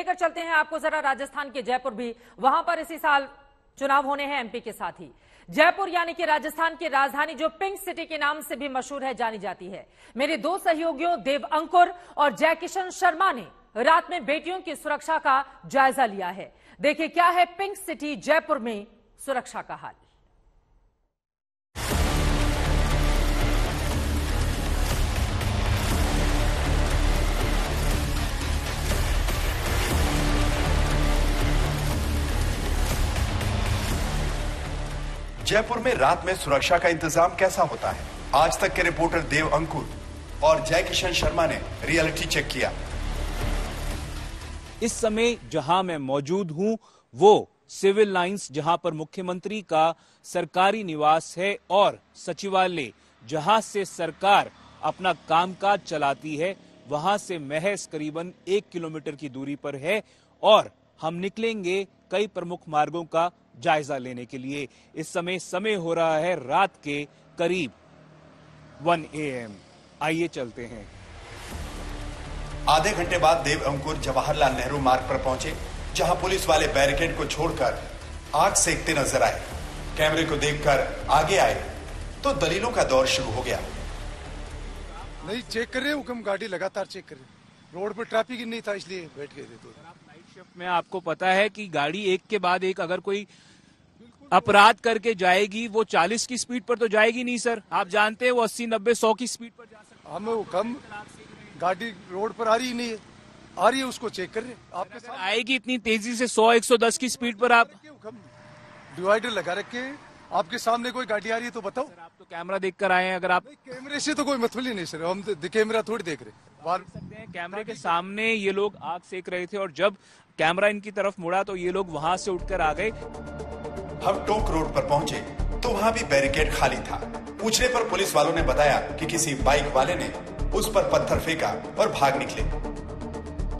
लेकर चलते हैं आपको जरा राजस्थान के जयपुर भी। वहां पर इसी साल चुनाव होने हैं एमपी के साथ ही। जयपुर यानी कि राजस्थान की राजधानी जो पिंक सिटी के नाम से भी मशहूर है, जानी जाती है। मेरे दो सहयोगियों देव अंकुर और जय किशन शर्मा ने रात में बेटियों की सुरक्षा का जायजा लिया है। देखिए क्या है पिंक सिटी जयपुर में सुरक्षा का हाल। जयपुर में रात में सुरक्षा का इंतजाम कैसा होता है, आज तक के रिपोर्टर देव अंकुर और जय किशन शर्मा ने रियलिटी चेक किया। इस समय जहां मैं मौजूद हूं वो सिविल लाइंस, जहां पर मुख्यमंत्री का सरकारी निवास है और सचिवालय जहां से सरकार अपना कामकाज चलाती है, वहां से महज करीबन 1 किलोमीटर की दूरी पर है और हम निकलेंगे कई प्रमुख मार्गों का जायजा लेने के लिए। इस समय हो रहा है रात के करीब 1 AM। आइए चलते हैं। आधे घंटे बाद देव अंकुर जवाहरलाल नेहरू मार्ग पर पहुंचे, जहां पुलिस वाले बैरिकेड को छोड़कर आग सेकते नजर आए। कैमरे को देखकर आगे आए तो दलीलों का दौर शुरू हो गया। नहीं चेक कर रहे हुक्म, गाड़ी लगातार चेक कर रहे। रोड पर ट्रैफिक ही नहीं था इसलिए बैठ गए थे। तो नाइट शिफ्ट में आपको पता है कि गाड़ी एक के बाद एक अगर कोई अपराध करके जाएगी वो 40 की स्पीड पर तो जाएगी नहीं सर। आप जानते हैं वो 80, 90, 100 की स्पीड पर जा सकते हैं। हमें हुक्म, गाड़ी रोड पर आ रही नहीं है, आ रही है उसको चेक कर रहे। आपके साथ आएगी इतनी तेजी से 100, 110 की स्पीड पर आप डिवाइडर लगा रखे, आपके सामने कोई गाड़ी आ रही है तो बताओ। आप तो कैमरा देखकर आए हैं, अगर आप कैमरे से तो कोई मतलब ही नहीं सर, हम तो कैमरा थोड़ी देख रहे। कैमरे के सामने ये लोग आग सेक रहे थे और जब कैमरा इनकी तरफ मुड़ा तो ये लोग वहां से उठकर आ गए। हम टोंक रोड पर पहुंचे तो वहां भी बैरिकेड खाली था। पूछने पर पुलिस वालों ने बताया कि किसी बाइक वाले ने उस पर पत्थर फेंका और भाग निकले।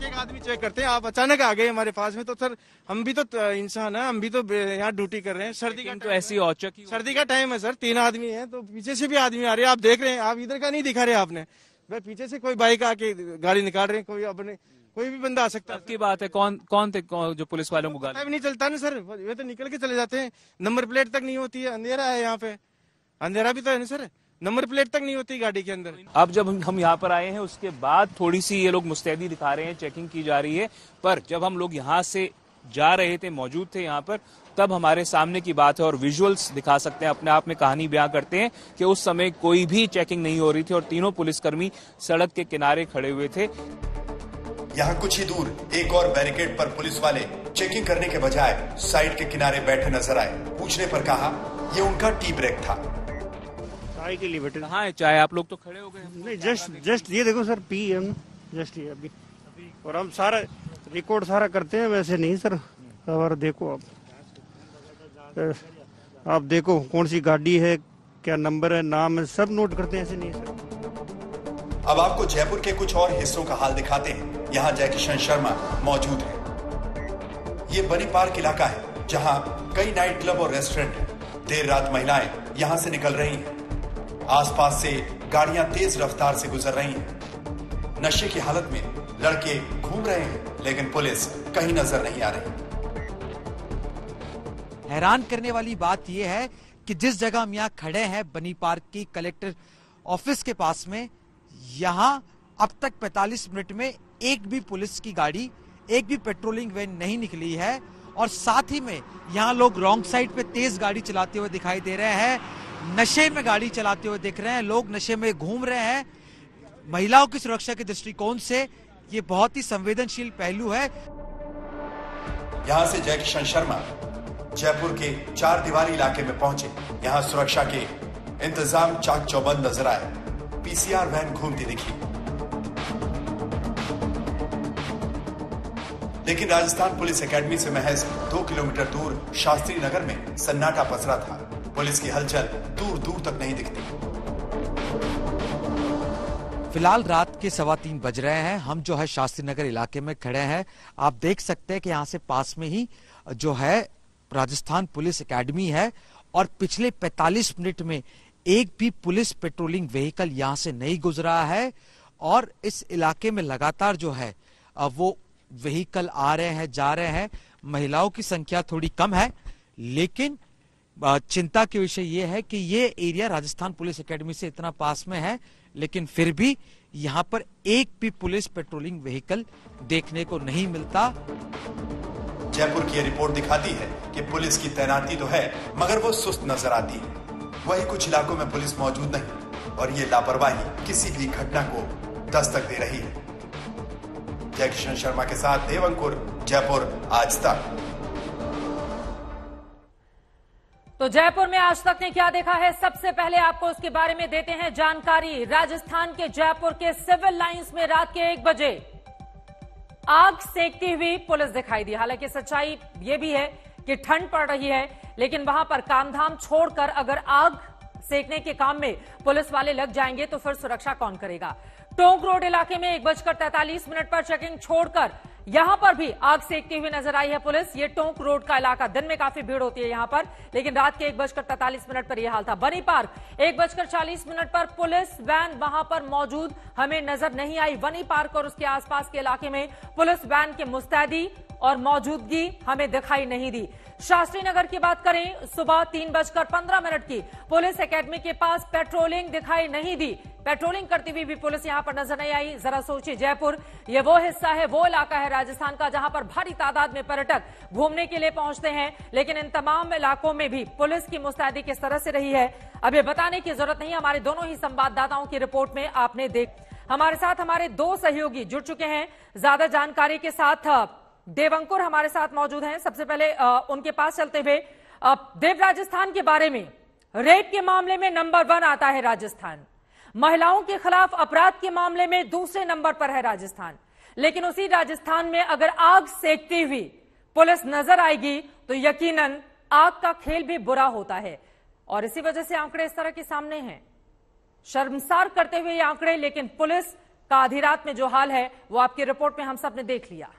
एक आदमी चेक करते हैं, आप अचानक आ गए हमारे पास में तो सर हम भी तो इंसान है, हम भी तो यहाँ ड्यूटी कर रहे हैं। सर्दी का तो ऐसी औचक ही सर्दी का टाइम है सर, 3 आदमी है तो पीछे से भी आदमी आ रहे हैं, आप देख रहे हैं। आप इधर का नहीं दिखा रहे आपने, भाई पीछे से कोई बाइक आके गाड़ी निकाल रहे हैं, कोई अपने कोई भी बंदा आ सकता है। की बात है, कौन थे जो पुलिस वालों को गाली? नहीं चलता ना सर, वे तो निकल के चले जाते हैं। नंबर प्लेट तक नहीं होती है, अंधेरा है यहाँ पे, अंधेरा भी तो है ना सर, नंबर प्लेट तक नहीं होती गाड़ी के अंदर। अब जब हम यहाँ पर आए हैं उसके बाद थोड़ी सी ये लोग मुस्तैदी दिखा रहे हैं, चेकिंग की जा रही है। पर जब हम लोग यहाँ से जा रहे थे, मौजूद थे यहाँ पर, तब हमारे सामने की बात है और विजुअल्स दिखा सकते हैं, अपने आप में कहानी बयां करते हैं कि उस समय कोई भी चेकिंग नहीं हो रही थी और तीनों पुलिसकर्मी सड़क के किनारे खड़े हुए थे। यहाँ कुछ ही दूर एक और बैरिकेड पर पुलिस वाले चेकिंग करने के बजाय साइड के किनारे बैठे नजर आए। पूछने पर कहा ये उनका टी ब्रेक था। चाय के लिए बैठे। कहाँ है चाय? आप लोग तो खड़े हो गए। नहीं जस्ट ये देखो सर, पी हम जस्ट ये अभी, और हम सारा रिकॉर्ड सारा करते हैं, वैसे नहीं सर। और देखो आप देखो कौन सी गाड़ी है, क्या नंबर है, नाम है, सब नोट करते हैं, ऐसे नहीं सर। अब आपको जयपुर के कुछ और हिस्सों का हाल दिखाते हैं। यहाँ जय किशन शर्मा मौजूद है। ये बनी पार्क इलाका है जहाँ कई नाइट क्लब और रेस्टोरेंट हैं। देर रात महिलाएं यहाँ से निकल रही हैं। आसपास से गाड़ियां तेज रफ्तार से गुजर रही हैं। नशे की हालत में लड़के घूम रहे हैं, लेकिन पुलिस कहीं नजर नहीं आ रही। हैरान करने वाली बात यह है कि जिस जगह हम यहाँ खड़े हैं, बनी पार्क की कलेक्टर ऑफिस के पास में, यहाँ अब तक 45 मिनट में एक भी पुलिस की गाड़ी, एक भी पेट्रोलिंग वैन नहीं निकली है। और साथ ही में यहाँ लोग रॉन्ग साइड पे तेज गाड़ी चलाते हुए दिखाई दे रहे हैं, नशे में गाड़ी चलाते हुए दिख रहे हैं, लोग नशे में घूम रहे हैं। महिलाओं की सुरक्षा के दृष्टिकोण से ये बहुत ही संवेदनशील पहलू है। यहाँ से जय किशन शर्मा जयपुर के 4 दीवारी इलाके में पहुंचे। यहाँ सुरक्षा के इंतजाम चाक चौबंद नजर आए। पीसीआर वैन घूमती दिखी, लेकिन राजस्थान पुलिस एकेडमी से महज 2 किलोमीटर दूर शास्त्री नगर में सन्नाटा पसरा था। पुलिस की हलचल दूर दूर तक नहीं दिखती। फिलहाल रात के 3:15 बज रहे हैं। हम जो है शास्त्री नगर इलाके में खड़े हैं। आप देख सकते हैं कि यहाँ से पास में ही जो है राजस्थान पुलिस एकेडमी है और पिछले 45 मिनट में एक भी पुलिस पेट्रोलिंग व्हीकल यहाँ से नहीं गुजरा है और इस इलाके में लगातार जो है वो व्हीकल आ रहे हैं, जा रहे हैं। महिलाओं की संख्या थोड़ी कम है, लेकिन चिंता के विषय ये है कि ये एरिया राजस्थान पुलिस एकेडमी से इतना पास में है, लेकिन फिर भी यहाँ पर एक भी पुलिस पेट्रोलिंग व्हीकल देखने को नहीं मिलता। जयपुर की ये रिपोर्ट दिखाती है कि पुलिस की तैनाती तो है, मगर वो सुस्त नजर आती है। वही कुछ इलाकों में पुलिस मौजूद नहीं और ये लापरवाही किसी भी घटना को दस्तक दे रही है। जयकिशन शर्मा के साथ देवंकुर, जयपुर आज तक। तो जयपुर में आज तक ने क्या देखा है, सबसे पहले आपको उसके बारे में देते हैं जानकारी। राजस्थान के जयपुर के सिविल लाइंस में रात के 1 बजे आग सेकती हुई पुलिस दिखाई दी। हालांकि सच्चाई यह भी है कि ठंड पड़ रही है, लेकिन वहां पर कामधाम छोड़कर अगर आग सेकने के काम में पुलिस वाले लग जाएंगे तो फिर सुरक्षा कौन करेगा। टोंक रोड इलाके में 1:43 पर चेकिंग छोड़कर यहां पर भी आग सेकती हुई नजर आई है पुलिस। ये टोंक रोड का इलाका, दिन में काफी भीड़ होती है यहां पर, लेकिन रात के 1:43 पर यह हाल था। बनी पार्क 1:40 पर पुलिस वैन वहां पर मौजूद हमें नजर नहीं आई। बनी पार्क और उसके आसपास के इलाके में पुलिस वैन की मुस्तैदी और मौजूदगी हमें दिखाई नहीं दी। शास्त्री नगर की बात करें, सुबह 3:15 की पुलिस एकेडमी के पास पेट्रोलिंग दिखाई नहीं दी। पेट्रोलिंग करती हुई भी पुलिस यहां पर नजर नहीं आई। जरा सोचिए, जयपुर ये वो हिस्सा है, वो इलाका है राजस्थान का जहां पर भारी तादाद में पर्यटक घूमने के लिए पहुंचते हैं, लेकिन इन तमाम इलाकों में भी पुलिस की मुस्तैदी किस तरह से रही है अब ये बताने की जरूरत नहीं। हमारे दोनों ही संवाददाताओं की रिपोर्ट में आपने हमारे साथ हमारे 2 सहयोगी जुड़ चुके हैं ज्यादा जानकारी के साथ। देवंकुर हमारे साथ मौजूद हैं। सबसे पहले उनके पास चलते हुए, देव, राजस्थान के बारे में, रेप के मामले में नंबर 1 आता है राजस्थान, महिलाओं के खिलाफ अपराध के मामले में दूसरे नंबर पर है राजस्थान, लेकिन उसी राजस्थान में अगर आग सेकती हुई पुलिस नजर आएगी तो यकीनन आग का खेल भी बुरा होता है। और इसी वजह से आंकड़े इस तरह के सामने हैं, शर्मसार करते हुए ये आंकड़े, लेकिन पुलिस का आधी रात में जो हाल है वो आपकी रिपोर्ट में हम सब ने देख लिया।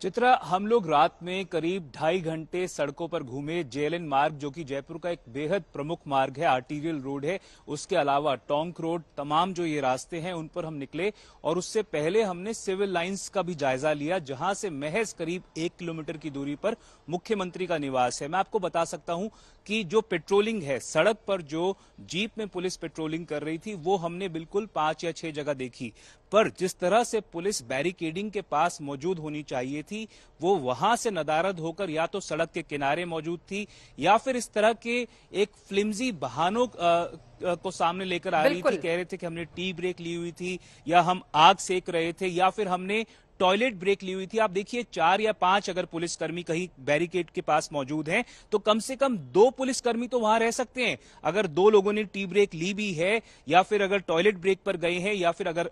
चित्रा, हम लोग रात में करीब 2.5 घंटे सड़कों पर घूमे। जेएलएन मार्ग, जो कि जयपुर का एक बेहद प्रमुख मार्ग है, आर्टीरियल रोड है, उसके अलावा टोंक रोड, तमाम जो ये रास्ते हैं उन पर हम निकले। और उससे पहले हमने सिविल लाइंस का भी जायजा लिया, जहां से महज करीब 1 किलोमीटर की दूरी पर मुख्यमंत्री का निवास है। मैं आपको बता सकता हूं कि जो पेट्रोलिंग है, सड़क पर जो जीप में पुलिस पेट्रोलिंग कर रही थी, वो हमने बिल्कुल 5 या 6 जगह देखी। पर जिस तरह से पुलिस बैरिकेडिंग के पास मौजूद होनी चाहिए थी, वो वहां से नदारद होकर या तो सड़क के किनारे मौजूद थी, या फिर इस तरह के एक फ्लिम्जी बहानों को सामने लेकर आ रही थी। कह रहे थे कि हमने टी ब्रेक ली हुई थी, या हम आग सेक रहे थे, या फिर हमने टॉयलेट ब्रेक ली हुई थी। आप देखिए, 4 या 5 अगर पुलिसकर्मी कहीं बैरिकेड के पास मौजूद हैं, तो कम से कम 2 पुलिसकर्मी तो वहां रह सकते हैं। अगर 2 लोगों ने टी ब्रेक ली भी है, या फिर अगर टॉयलेट ब्रेक पर गए हैं, या फिर अगर,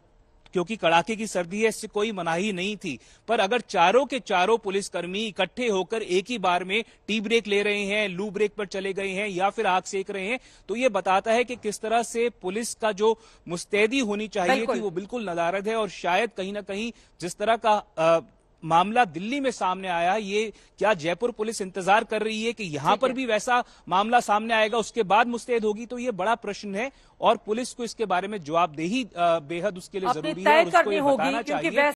क्योंकि कड़ाके की सर्दी है, इससे कोई मनाही नहीं थी, पर अगर चारों के चारों पुलिसकर्मी इकट्ठे होकर एक ही बार में टी ब्रेक ले रहे हैं, लू ब्रेक पर चले गए हैं, या फिर आग सेक रहे हैं, तो ये बताता है कि किस तरह से पुलिस का जो मुस्तैदी होनी चाहिए थी वो बिल्कुल नदारद है। और शायद कहीं ना कहीं जिस तरह का मामला दिल्ली में सामने आया, ये क्या जयपुर पुलिस इंतजार कर रही है कि यहां पर भी वैसा मामला सामने आएगा, उसके बाद मुस्तैद होगी? तो ये बड़ा प्रश्न है और पुलिस को इसके बारे में जवाबदेही बेहद उसके लिए जरूरी है और उसको ये बताना चाहिए